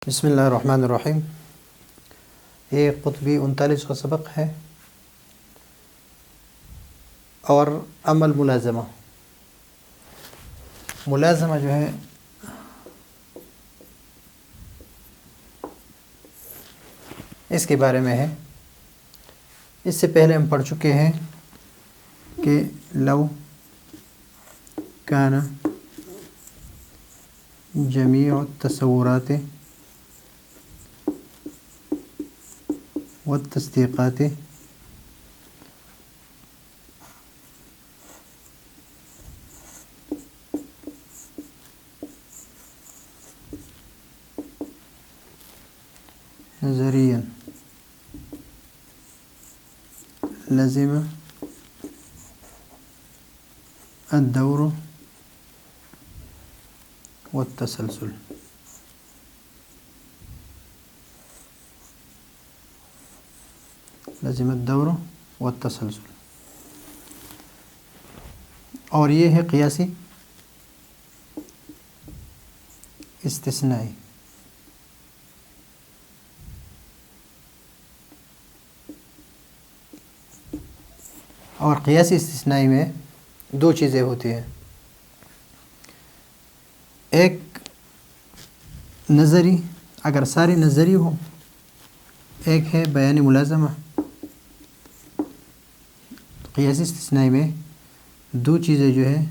بسم اللہ الرحمن الرحیم۔ یہ قطبی 39 کا سبق ہے اور عمل ملازمہ جو ہے اس کے بارے میں ہے۔ اس سے پہلے ہم پڑھ چکے ہیں کہ لو کان جمیع التصورات والتصدیقات نظريا لزم الدور والتسلسل۔ لازم الدور والتسلسل، اور یہ ہے قیاسی استثنائی۔ اور قیاسی استثنائی میں دو چیزیں ہوتی ہیں، ایک نظری، اگر ساری نظری ہو، ایک ہے بیان ملازمہ۔ قیاسی استثنائی میں دو چیزیں جو ہے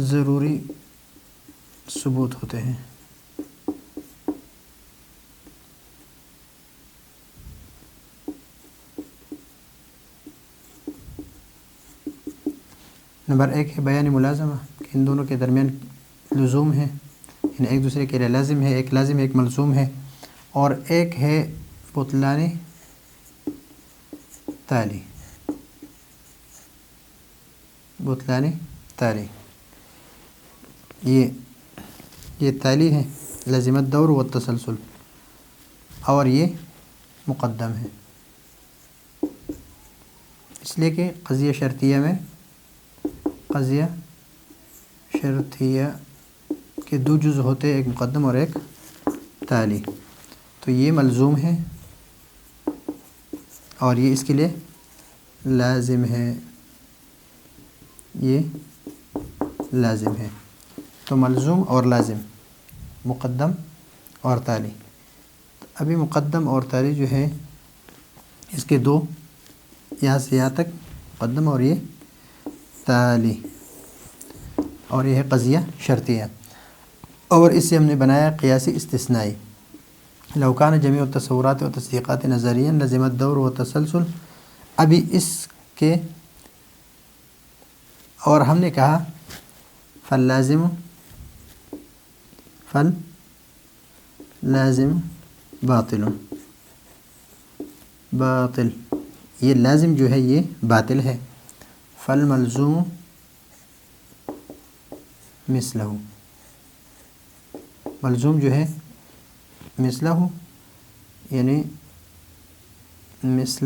ضروری ثبوت ہوتے ہیں۔ نمبر ایک ہے بیان ملازمہ، کہ ان دونوں کے درمیان لزوم ہے، یعنی ایک دوسرے کے لیے لازم ہے، ایک لازم ہے ایک ملزوم ہے۔ اور ایک ہے بطلان تالی، بطلان تالی، یہ تالی ہے، لازم الدور والتسلسل، اور یہ مقدم ہے، اس لیے کہ قضیہ شرطیہ میں قضیہ شرطیہ کے دو جز ہوتے ہیں، ایک مقدم اور ایک تالی۔ تو یہ ملزوم ہے اور یہ اس کے لیے لازم ہے، یہ لازم ہے۔ تو ملزوم اور لازم، مقدم اور تالی۔ ابھی مقدم اور تالی جو ہے اس کے دو، یہاں سے یہاں تک مقدم اور یہ تالی، اور یہ ہے قضیہ شرطیہ، اور اس سے ہم نے بنایا قیاسی استثنائی۔ لو کان جمیع التصورات و تصدیقات نظریا لزم الدور و تسلسل۔ ابھی اس کے اور ہم نے کہا فاللازم باطل، باطل، یہ لازم جو ہے یہ باطل ہے۔ فالملزوم مثلہ، ملزوم جو ہے مثلہ، یعنی مثل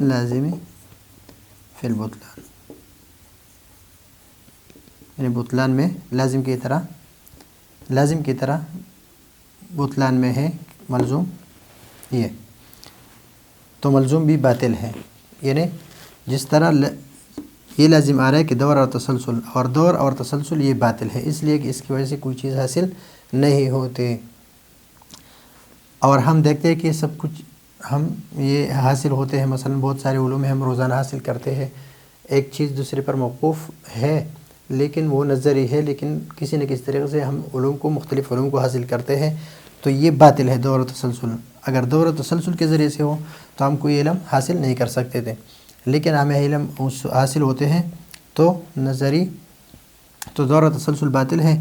لازم فی البطلان، یعنی بطلان میں لازم کی طرح بطلان میں ہے ملزوم یہ۔ تو ملزوم بھی باطل ہے، یعنی جس طرح یہ لازم آ رہا ہے کہ دور اور تسلسل، اور دور اور تسلسل یہ باطل ہے، اس لیے کہ اس کی وجہ سے کوئی چیز حاصل نہیں ہوتی۔ اور ہم دیکھتے ہیں کہ سب کچھ ہم یہ حاصل ہوتے ہیں، مثلا بہت سارے علوم ہم روزانہ حاصل کرتے ہیں، ایک چیز دوسرے پر موقوف ہے لیکن وہ نظری ہے، لیکن کسی نہ کسی طریقے سے ہم مختلف علوم کو حاصل کرتے ہیں، تو یہ باطل ہے دور و تسلسل۔ اگر دور و تسلسل کے ذریعے سے ہو تو ہم کوئی علم حاصل نہیں کر سکتے تھے، لیکن ہمیں علم حاصل ہوتے ہیں تو نظری، تو دور و تسلسل باطل ہے،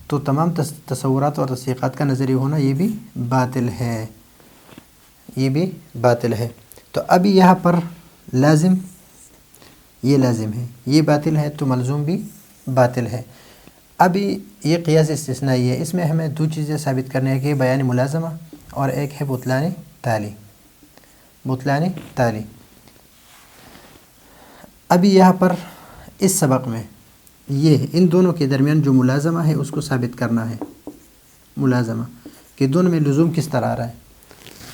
تو تمام تصورات اور تصدیقات کا نظری ہونا یہ بھی باطل ہے، یہ بھی باطل ہے۔ تو ابھی یہاں پر لازم، یہ لازم ہے، یہ باطل ہے، تو ملزوم بھی باطل ہے۔ ابھی یہ قیاس استثنائی ہے، اس میں ہمیں دو چیزیں ثابت کرنے ہیں، کہ بیان ملازمہ اور ایک ہے بطلان تالی، بطلان تالی۔ ابھی یہاں پر اس سبق میں یہ ان دونوں کے درمیان جو ملازمہ ہے اس کو ثابت کرنا ہے. ملازمہ کہ دونوں میں لزوم کس طرح آ رہا ہے,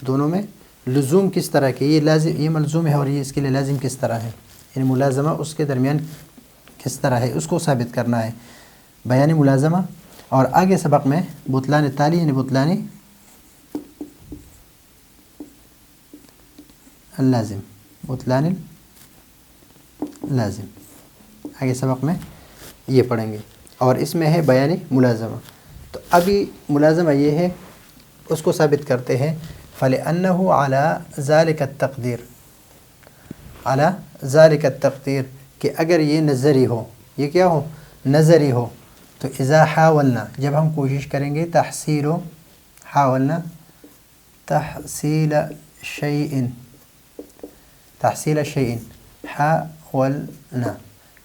دونوں میں لزوم کس طرح کے, یہ لازم یہ ملزوم ہے اور یہ اس کے لیے لازم کس طرح ہے, یعنی ملازمہ اس کے درمیان کس طرح ہے اس کو ثابت کرنا ہے. بیان ملازمہ. اور آگے سبق میں بطلان تالی یعنی بطلان اللازم, بطلان لازم آگے سبق میں یہ پڑھیں گے. اور اس میں ہے بیان ملازمہ. تو ابھی ملازمہ یہ ہے, اس کو ثابت کرتے ہیں. فَلِأَنَّهُ عَلَى ذَلِكَ التَّقْدِيرِ, عَلَى ذَلِكَ التَّقْدِيرِ کہ اگر یہ نظری ہو, یہ کیا ہو, نظری ہو. تو اذا حاولنا جب ہم کوشش کریں گے, تحصیل حاولنا تحصیل شیء, تحصیل شیء حاولنا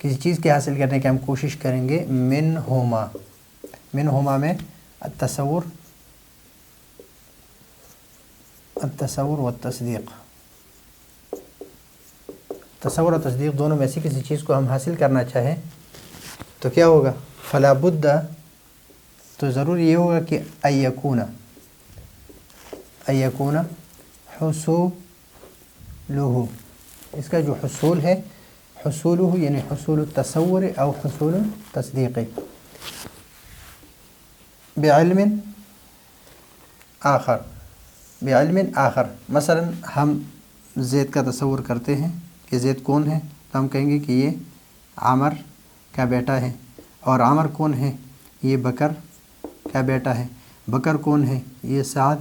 کسی چیز کے حاصل کرنے کی ہم کوشش کریں گے. منہما, منہما میں التصور والتصدیق, تصور اور تصدیق دونوں میں سے کسی چیز کو ہم حاصل کرنا چاہیں تو کیا ہوگا, فلا بد, تو ضرور یہ ہوگا کہ ایکون حصولہ, اس کا جو حصول ہے, حصولہ یعنی حصول التصور او حصول التصدیق, بعلم آخر, بعلم آخر. مثلا ہم زید کا تصور کرتے ہیں کہ زید کون ہے, تو ہم کہیں گے کہ یہ عامر کا بیٹا ہے. اور عامر کون ہے, یہ بکر کا بیٹا ہے. بکر کون ہے, یہ سعد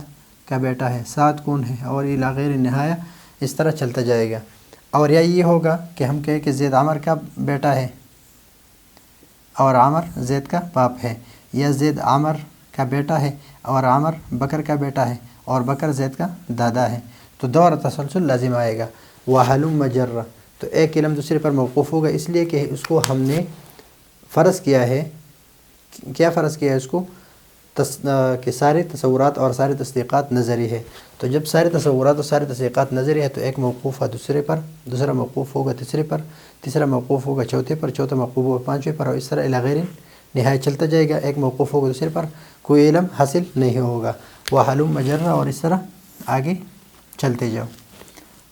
کا بیٹا ہے. سعد کون ہے, اور الی غیر نہایہ اس طرح چلتا جائے گا. اور یا یہ ہوگا کہ ہم کہیں کہ زید عامر کا بیٹا ہے اور عامر زید کا باپ ہے, یا زید عامر کا بیٹا ہے اور عامر بکر کا بیٹا ہے اور بکر زید کا دادا ہے. تو دور تسلسل لازم آئے گا. وَهَلُمَّ جَرَّ, تو ایک علم دوسرے پر موقوف ہوگا, اس لیے کہ اس کو ہم نے فرض کیا ہے. کیا فرض کیا ہے اس کو, کہ سارے تصورات اور سارے تصدیقات نظری ہے. تو جب سارے تصورات اور سارے تصدیقات نظری ہے تو ایک موقوف ہے دوسرے پر, دوسرا موقوف ہوگا تیسرے پر, تیسرا موقوف ہوگا چوتھے پر, چوتھا موقوف ہوگا پانچویں پر, اور اس طرح الی غیر نہایت چلتا جائے گا. ایک موقوف ہوگا دوسرے پر, کوئی علم حاصل نہیں ہوگا. وَهَلُمَّ جَرَّ, اور اس طرح آگے چلتے جاؤ.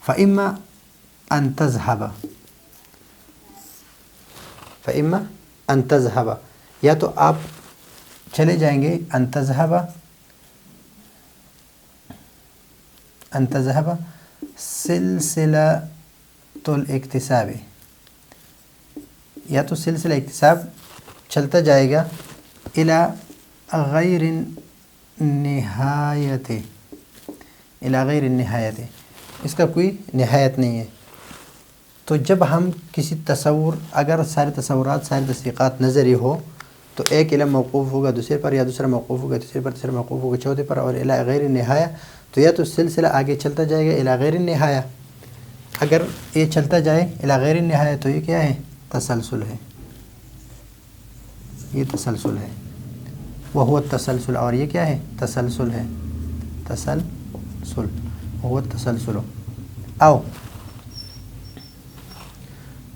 فَإِمَّا أَن تَذْهَبَ, فَإِمَّا أَن تَذْهَبَ, یا تو آپ چلے جائیں گے. أَن تَذْهَبَ, أَن تَذْهَبَ سلسلة الاکتساب, یا تو سلسلہ اکتساب چلتا جائے گا. إلى غیر نہایت, إلى غیر نہایت, اس کا کوئی نہایت نہیں ہے. تو جب ہم کسی تصور, اگر سارے تصورات سارے تصدیقات نظری ہو تو ایک علم موقوف ہوگا دوسرے پر, یا دوسرا موقوف ہوگا تیسرے پر, تیسرا موقوف ہوگا چوتھے پر, اور الی غیر نہایہ. تو یا تو سلسلہ آگے چلتا جائے گا الی غیر نہایہ, اگر یہ چلتا جائے الی غیر نہایہ تو یہ کیا ہے, تسلسل ہے, یہ تسلسل ہے. وہو التسلسل, اور یہ کیا ہے, تسلسل ہے, تسلسل, وہو التسلسل. او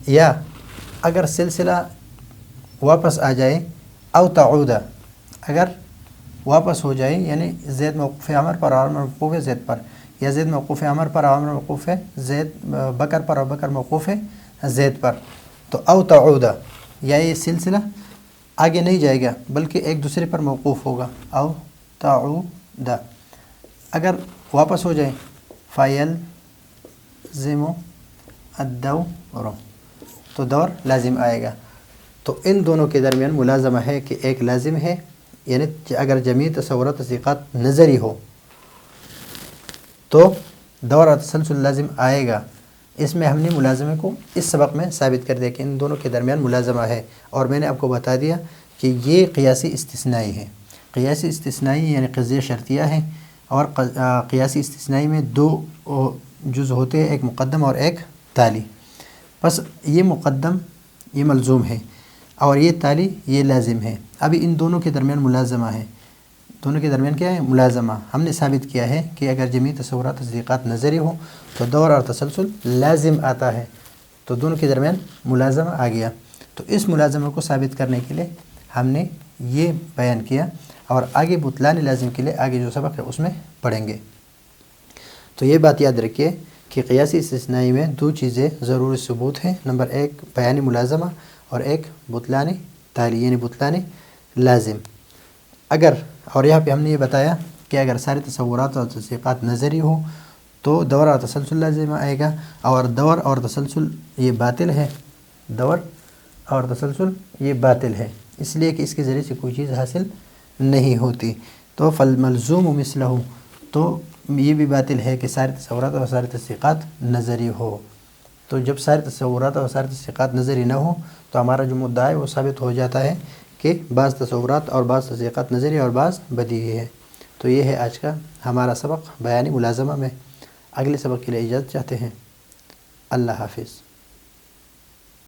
یا اگر سلسلہ واپس آ جائے, او تعود, اگر واپس ہو جائے, یعنی زید موقوف عمر پر اور عمر موقوف زید پر, یا زید موقوف عمر پر اور عمر موقوف زید بکر پر اور بکر موقوف زید پر. تو او تعود, یا یہ سلسلہ آگے نہیں جائے گا بلکہ ایک دوسرے پر موقوف ہوگا. او تعود, اگر واپس ہو جائے, فَيَلْزِمُ الدَّوْرُ, تو دور لازم آئے گا. تو ان دونوں کے درمیان ملازمہ ہے کہ ایک لازم ہے, یعنی اگر جمیع تصورات تصدیقات نظری ہو تو دور اور تسلسل لازم آئے گا. اس میں ہم نے ملازمے کو اس سبق میں ثابت کر دیا کہ ان دونوں کے درمیان ملازمہ ہے. اور میں نے آپ کو بتا دیا کہ یہ قیاسی استثنائی ہے. قیاسی استثنائی یعنی قضیہ شرطیہ ہے, اور قیاسی استثنائی میں دو جز ہوتے ہیں, ایک مقدم اور ایک تالی. بس یہ مقدم یہ ملزوم ہے اور یہ تالی یہ لازم ہے. ابھی ان دونوں کے درمیان ملازمہ ہے. دونوں کے درمیان کیا ہے, ملازمہ. ہم نے ثابت کیا ہے کہ اگر جمیع تصورات تصدیقات نظری ہو تو دور اور تسلسل لازم آتا ہے. تو دونوں کے درمیان ملازمہ آ گیا. تو اس ملازمہ کو ثابت کرنے کے لیے ہم نے یہ بیان کیا، اور آگے بطلان لازم کے لیے آگے جو سبق ہے اس میں پڑھیں گے۔ تو یہ بات یاد رکھیے کہ قیاسی استثنائی میں دو چیزیں ضروری ثبوت ہیں، نمبر ایک بیانی ملازمہ اور ایک بطلان تالی یعنی بطلان لازم۔ اگر اور یہاں پہ ہم نے یہ بتایا کہ اگر سارے تصورات اور تصدیقات نظری ہو تو دور اور تسلسل لازم آئے گا، اور دور اور تسلسل یہ باطل ہے، دور اور تسلسل یہ باطل ہے، اس لیے کہ اس کے ذریعے سے کوئی چیز حاصل نہیں ہوتی۔ تو فالملزوم مثلہ، تو یہ بھی باطل ہے کہ سارے تصورات اور سارے تصدیقات نظری ہو۔ تو جب سارے تصورات اور سارے تصدیقات نظری نہ ہو تو ہمارا جو مدعا ہے وہ ثابت ہو جاتا ہے کہ بعض تصورات اور بعض تصدیقات نظری اور بعض بدیہی ہے۔ تو یہ ہے آج کا ہمارا سبق بیانی ملازمہ میں۔ اگلے سبق کے لیے اجازت چاہتے ہیں۔ اللہ حافظ۔